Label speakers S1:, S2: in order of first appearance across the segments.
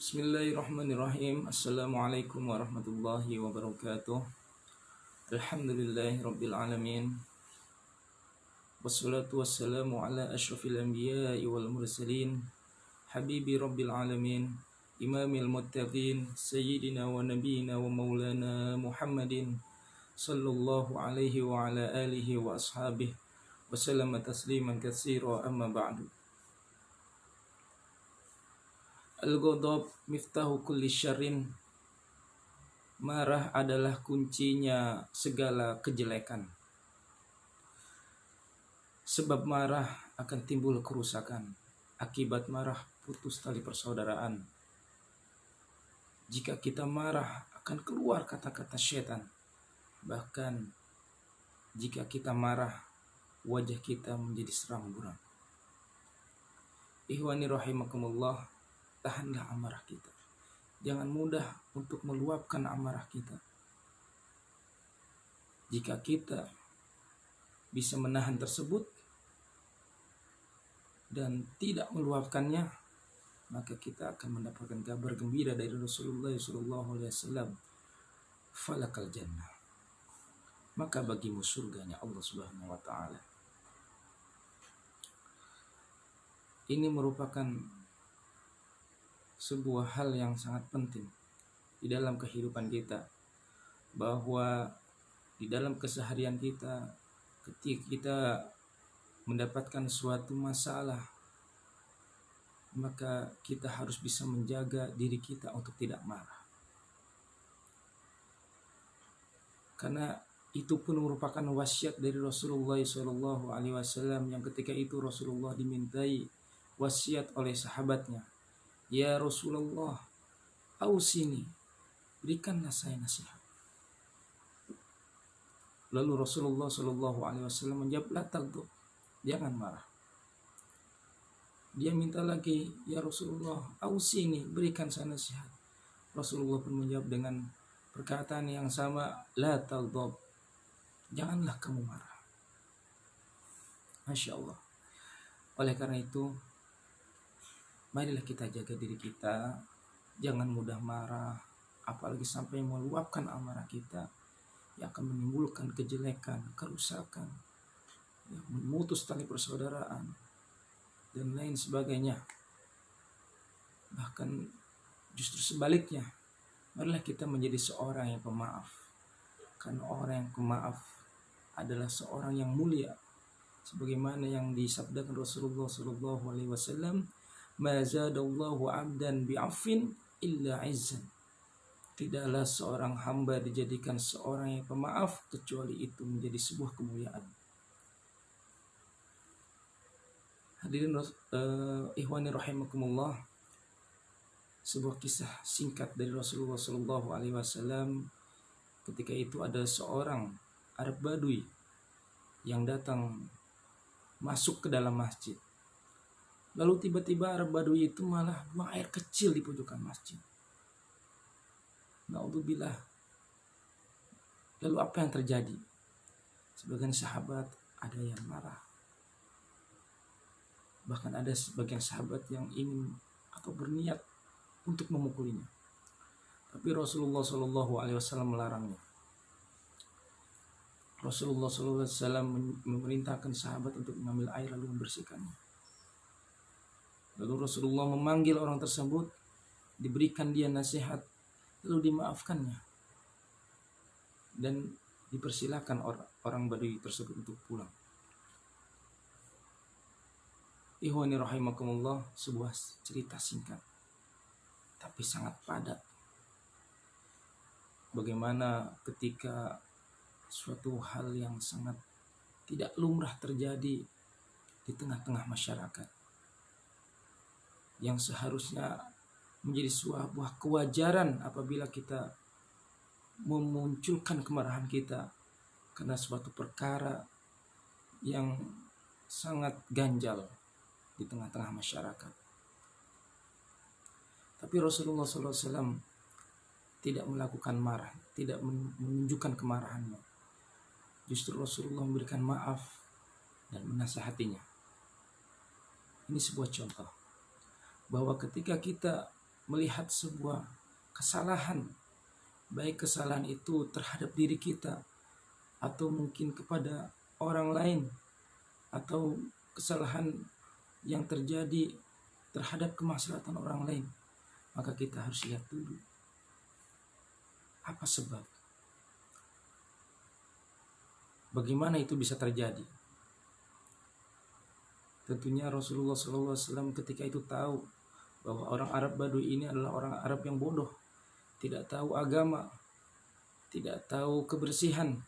S1: Bismillahirrahmanirrahim. Assalamualaikum warahmatullahi wabarakatuh. Alhamdulillahi rabbil alamin. Wassalatu wassalamu ala asyrafil anbiya'i wal mursalin. Habibi rabbil alamin. Imamil muttaqin. Sayyidina wa nabiyina wa maulana Muhammadin sallallahu alaihi wa ala alihi wa ashabihi wa sallama tasliman katsira, amma ba'du. Al-ghadab miftahu kulli syarrin. Marah adalah kuncinya segala kejelekan. Sebab marah akan timbul kerusakan. Akibat marah putus tali persaudaraan. Jika kita marah akan keluar kata-kata syaitan. Bahkan jika kita marah, wajah kita menjadi seram buram. Ihwani rahimakumullah, tahanlah amarah kita. Jangan mudah untuk meluapkan amarah kita. Jika kita bisa menahan tersebut dan tidak meluapkannya, maka kita akan mendapatkan kabar gembira dari Rasulullah SAW. Falakal jannah, maka bagimu surganya Allah Subhanahu wa Ta'ala. Ini merupakan sebuah hal yang sangat penting di dalam kehidupan kita, bahwa di dalam keseharian kita, ketika kita mendapatkan suatu masalah, maka kita harus bisa menjaga diri kita untuk tidak marah, karena itu pun merupakan wasiat dari Rasulullah SAW, yang ketika itu Rasulullah dimintai wasiat oleh sahabatnya. Ya Rasulullah, ausini, berikanlah saya nasihat. Lalu Rasulullah SAW menjawab, la taghdab, jangan marah. Dia minta lagi, ya Rasulullah, ausini, berikan saya nasihat. Rasulullah pun menjawab dengan perkataan yang sama, la taghdab, janganlah kamu marah. Masya Allah. Oleh karena itu, marilah kita jaga diri kita, jangan mudah marah, apalagi sampai meluapkan amarah kita yang akan menimbulkan kejelekan, kerusakan, memutus tali persaudaraan, dan lain sebagainya. Bahkan justru sebaliknya, marilah kita menjadi seorang yang pemaaf, karena orang yang pemaaf adalah seorang yang mulia, sebagaimana yang disabdakan Rasulullah SAW, ma zadallahu 'abdan bi'afin illa 'izzan. Tidaklah seorang hamba dijadikan seorang yang pemaaf kecuali itu menjadi sebuah kemuliaan. Hadirin ihwani rahimakumullah, sebuah kisah singkat dari Rasulullah SAW. Ketika itu ada seorang Arab Badui yang datang masuk ke dalam masjid. Lalu tiba-tiba Arab Badui itu malah buang air kecil di pojokan masjid. Na'udzubillah. Lalu apa yang terjadi? Sebagian sahabat ada yang marah. Bahkan ada sebagian sahabat yang ingin atau berniat untuk memukulinya. Tapi Rasulullah SAW melarangnya. Rasulullah SAW memerintahkan sahabat untuk mengambil air lalu membersihkannya. Lalu Rasulullah memanggil orang tersebut, diberikan dia nasihat, lalu dimaafkannya, dan dipersilakan orang Badui tersebut untuk pulang. Ihwani rahimakumullah, sebuah cerita singkat tapi sangat padat. Bagaimana ketika suatu hal yang sangat tidak lumrah terjadi di tengah-tengah masyarakat, yang seharusnya menjadi sebuah kewajaran apabila kita memunculkan kemarahan kita karena suatu perkara yang sangat ganjal di tengah-tengah masyarakat. Tapi Rasulullah SAW tidak melakukan marah, tidak menunjukkan kemarahannya. Justru Rasulullah memberikan maaf dan menasihatinya. Ini sebuah contoh bahwa ketika kita melihat sebuah kesalahan, baik kesalahan itu terhadap diri kita atau mungkin kepada orang lain, atau kesalahan yang terjadi terhadap kemaslahatan orang lain, maka kita harus lihat dulu apa sebab, bagaimana itu bisa terjadi. Tentunya Rasulullah SAW ketika itu tahu bahwa orang Arab Baduy ini adalah orang Arab yang bodoh, tidak tahu agama, tidak tahu kebersihan,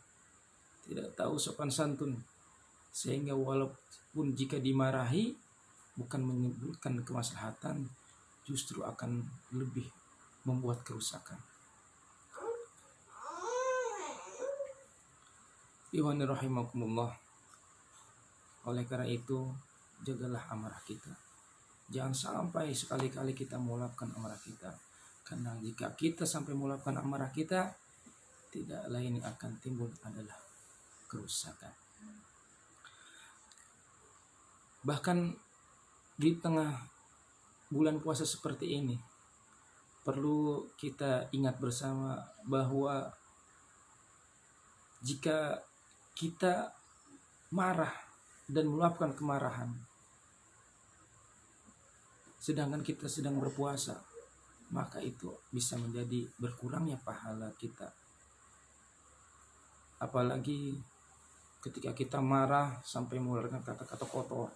S1: tidak tahu sopan santun, sehingga walaupun jika dimarahi bukan menyebutkan kemaslahatan, justru akan lebih membuat kerusakan. Ikhwani rahimakumullah. Oleh karena itu, jagalah amarah kita. Jangan sampai sekali-kali kita melakukan amarah kita. Karena jika kita sampai melakukan amarah kita, tidak lain yang akan timbul adalah kerusakan. Bahkan di tengah bulan puasa seperti ini, perlu kita ingat bersama bahwa jika kita marah dan meluapkan kemarahan, sedangkan kita sedang berpuasa, maka itu bisa menjadi berkurangnya pahala kita. Apalagi ketika kita marah sampai mengeluarkan kata-kata kotor,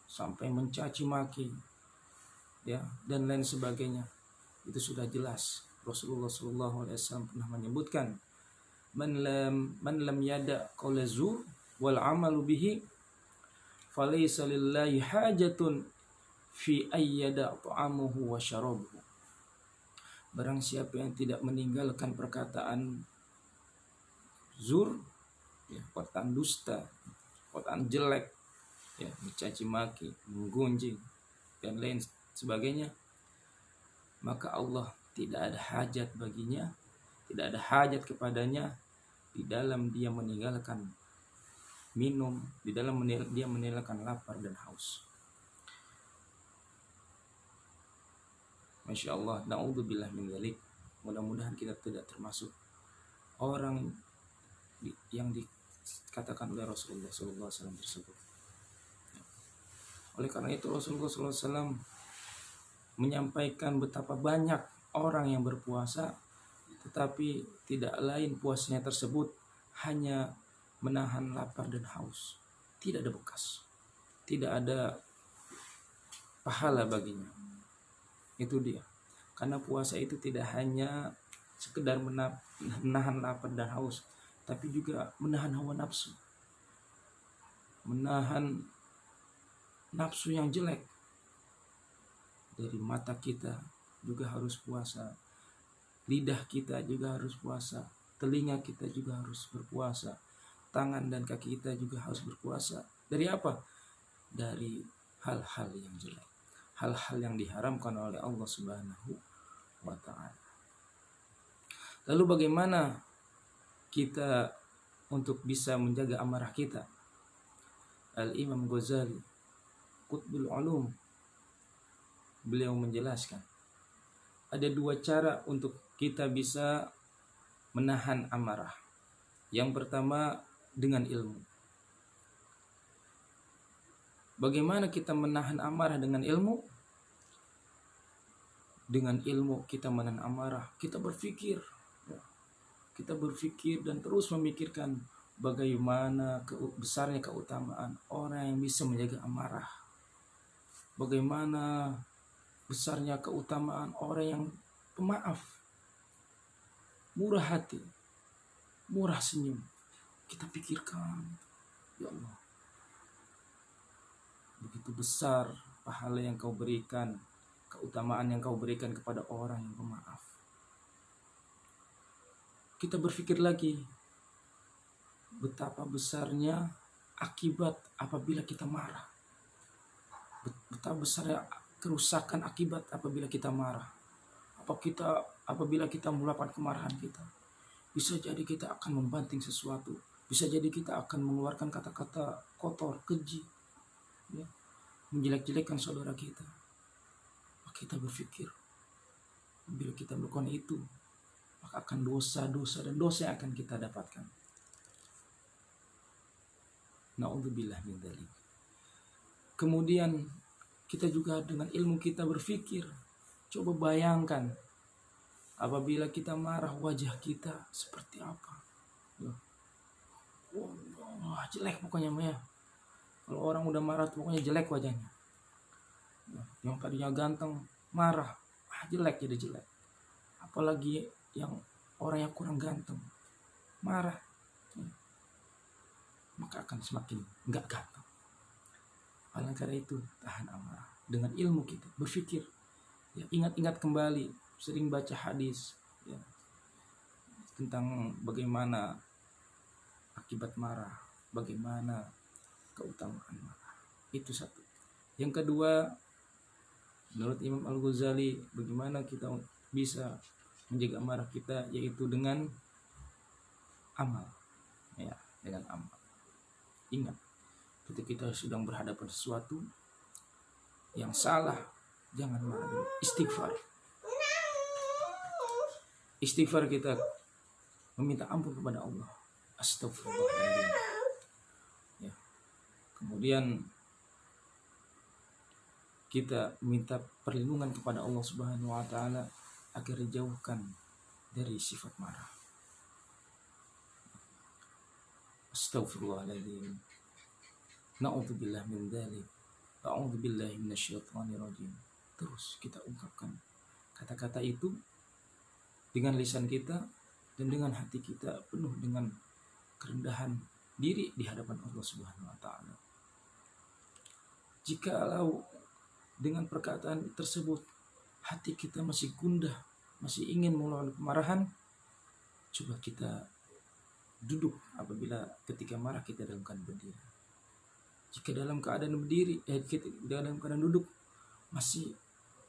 S1: sampai mencaci maki, ya, dan lain sebagainya, itu sudah jelas. Rasulullah SAW pernah menyebutkan, man lam yada qawla zur wal amalu bihi falaysa lillahi hajatun fi ayyada ta'amuhu wa syarabuhu. Barang siapa yang tidak meninggalkan perkataan zur, ya, perkataan dusta, perkataan jelek, ya, mencaci maki, menggunjing, dan lain sebagainya, maka Allah tidak ada hajat baginya, tidak ada hajat kepadanya di dalam dia meninggalkan minum, di dalam dia meninggalkan lapar dan haus. Masya Allah, na'udzubillah min dzalik. Mudah-mudahan kita tidak termasuk orang yang dikatakan oleh Rasulullah SAW tersebut. Oleh karena itu Rasulullah SAW menyampaikan betapa banyak orang yang berpuasa, tetapi tidak lain puasanya tersebut hanya menahan lapar dan haus. Tidak ada bekas, tidak ada pahala baginya. Itu dia. Karena puasa itu tidak hanya sekedar menahan lapar dan haus, tapi juga menahan hawa nafsu. Menahan nafsu yang jelek. Dari mata kita juga harus puasa. Lidah kita juga harus puasa. Telinga kita juga harus berpuasa. Tangan dan kaki kita juga harus berpuasa. Dari apa? Dari hal-hal yang jelek, hal-hal yang diharamkan oleh Allah Subhanahu wa ta'ala. Lalu bagaimana kita untuk bisa menjaga amarah kita? Al-Imam Ghazali Qutbul Ulum, beliau menjelaskan ada dua cara untuk kita bisa menahan amarah. Yang pertama dengan ilmu. Bagaimana kita menahan amarah dengan ilmu? Dengan ilmu kita menahan amarah, kita berpikir, kita berpikir dan terus memikirkan bagaimana besarnya keutamaan orang yang bisa menjaga amarah. Bagaimana besarnya keutamaan orang yang pemaaf, murah hati, murah senyum. Kita pikirkan, ya Allah, begitu besar pahala yang kau berikan, keutamaan yang kau berikan kepada orang yang pemaaf. Kita berpikir lagi, betapa besarnya akibat apabila kita marah. Betapa besarnya kerusakan akibat apabila kita marah. Apabila kita meluapkan kemarahan kita, bisa jadi kita akan membanting sesuatu. Bisa jadi kita akan mengeluarkan kata-kata kotor, keji, ya, menjelek-jelekkan saudara kita. Maka kita berpikir, Bila kita melakukan itu, maka akan dosa-dosa dan dosa yang akan kita dapatkan. Na'udzubillah min dzalik. Kemudian kita juga dengan ilmu kita berpikir, coba bayangkan apabila kita marah, wajah kita seperti apa. Wah, jelek pokoknya ya. Kalau orang udah marah pokoknya jelek wajahnya. Yang tadinya ganteng marah, jelek jadi jelek. Apalagi yang orang yang kurang ganteng marah, maka akan semakin enggak ganteng. Oleh karena itu, tahan amarah dengan ilmu kita, berpikir, ya, ingat-ingat kembali, sering baca hadis, ya, tentang bagaimana akibat marah, bagaimana keutamaan marah. Itu satu. Yang kedua, menurut Imam Al-Ghazali, bagaimana kita bisa menjaga amarah kita, yaitu dengan amal, ya, dengan amal. Ingat, ketika kita sedang berhadapan sesuatu yang salah, jangan marah dulu. Istighfar kita meminta ampun kepada Allah. Astagfirullahaladzim. Ya. Kemudian kita minta perlindungan kepada Allah Subhanahu wa taala agar dijauhkan dari sifat marah. Astagfirullahaladzim. Na'udzubillah min dzalik. A'udzubillahi minasyaitonir rajim. Terus kita ungkapkan kata-kata itu dengan lisan kita dan dengan hati kita penuh dengan kerendahan diri di hadapan Allah Subhanahu wa taala. Jikalau dengan perkataan tersebut hati kita masih gundah, masih ingin melawan kemarahan, coba kita duduk. Apabila ketika marah kita dalam keadaan berdiri. Jika dalam keadaan berdiri, dalam keadaan duduk masih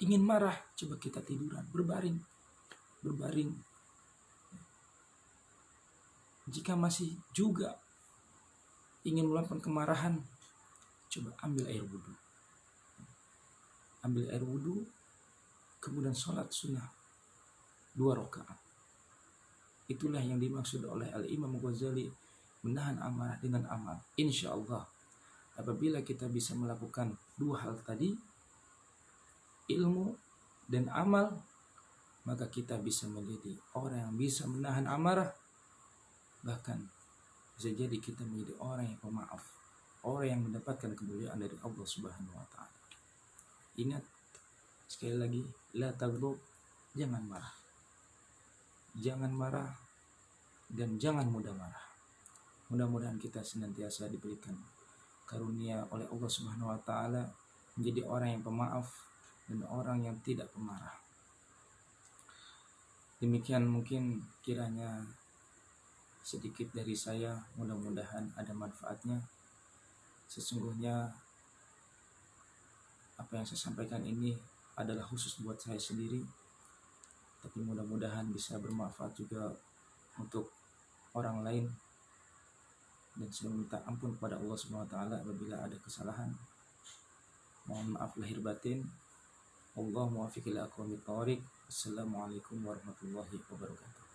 S1: ingin marah, coba kita tiduran, berbaring. Jika masih juga ingin melakukan kemarahan, coba ambil air wudhu, kemudian sholat sunnah 2 rakaat. Itulah yang dimaksud oleh Al-Imam Ghazali, menahan amarah dengan amal. Insya Allah, apabila kita bisa melakukan 2 hal tadi, ilmu dan amal, maka kita bisa menjadi orang yang bisa menahan amarah. Bahkan bisa jadi kita menjadi orang yang pemaaf, orang yang mendapatkan kemuliaan dari Allah Subhanahu wa taala. Ingat sekali lagi, la taghdab, jangan marah. Jangan marah dan jangan mudah marah. Mudah-mudahan kita senantiasa diberikan karunia oleh Allah Subhanahu wa taala menjadi orang yang pemaaf dan orang yang tidak pemarah. Demikian mungkin kiranya sedikit dari saya, mudah-mudahan ada manfaatnya. Sesungguhnya apa yang saya sampaikan ini adalah khusus buat saya sendiri, tapi mudah-mudahan bisa bermanfaat juga untuk orang lain. Dan saya minta ampun kepada Allah Subhanahu wa taala apabila ada kesalahan. Mohon maaf lahir batin. Allahumma waffiq ila aqwamit thoriq. Assalamualaikum warahmatullahi wabarakatuh.